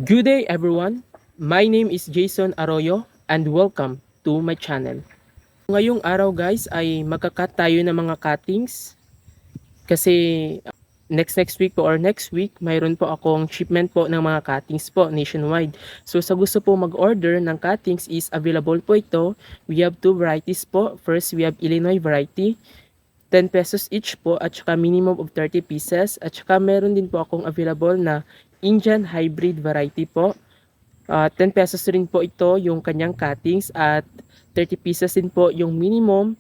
Good day everyone. My name is Jason Arroyo and welcome to my channel. Ngayong araw guys ay magka-cut tayo ng mga cuttings kasi next week po or next week mayroon po akong shipment po ng mga cuttings po nationwide. So sa gusto po mag-order ng cuttings is available po ito. We have two varieties po. First we have Illinois variety. 10 pesos each po at saka minimum of 30 pieces. At saka meron din po akong available na Indian hybrid variety po. 10 pesos rin po ito yung kanyang cuttings at 30 pieces din po yung minimum.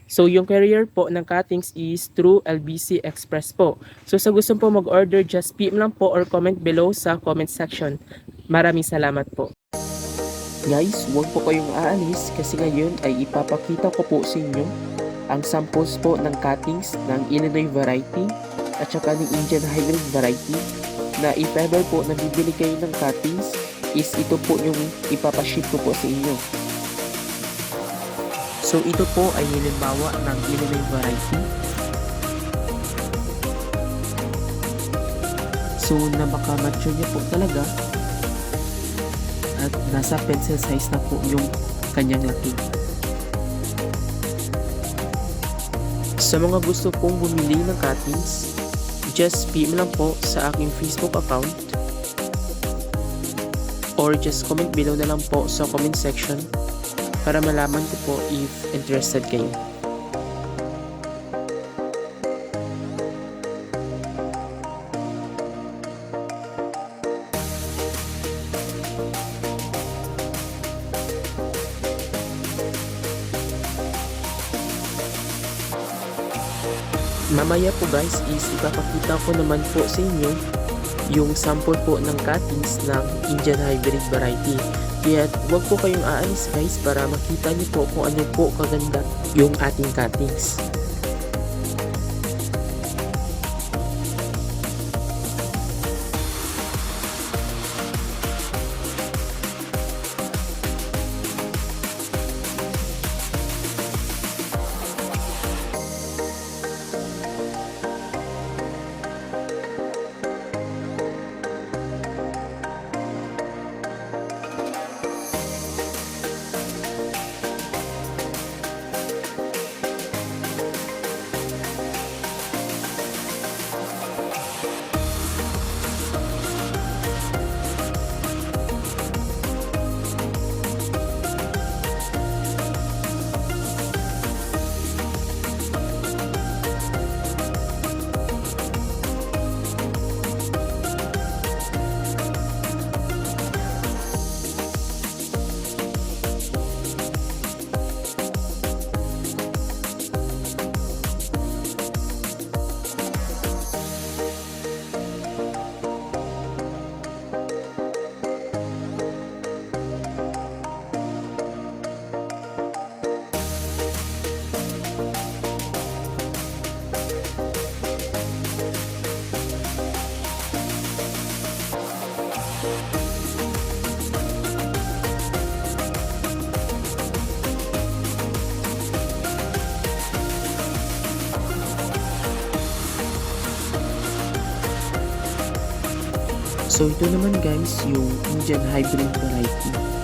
So yung carrier po ng cuttings is through LBC Express po. So sa gusto po mag-order, just PM lang po or comment below sa comment section. Maraming salamat po. Guys, huwag po kayong aalis kasi ngayon ay ipapakita ko po sa inyo ang samples po ng cuttings ng Illinois variety at saka ng Indian hybrid variety na if ever po nabibili kayo ng cuttings is ito po yung ipapaship ko po sa inyo. So ito po ay halimbawa ng Illinois variety. So napaka-mature niya po talaga at nasa pencil size na po yung kanyang laki. Sa mga gusto pong bumili ng cuttings, just PM lang po sa aking Facebook account or just comment below na lang po sa comment section para malaman ko po if interested kayo. Mamaya po guys is ipapakita ko naman po sa inyo yung sample po ng cuttings ng Indian hybrid variety. Kaya huwag po kayong aalis guys para makita niyo po kung ano po kaganda yung ating cuttings. So ito naman guys yung Indian hybrid variety.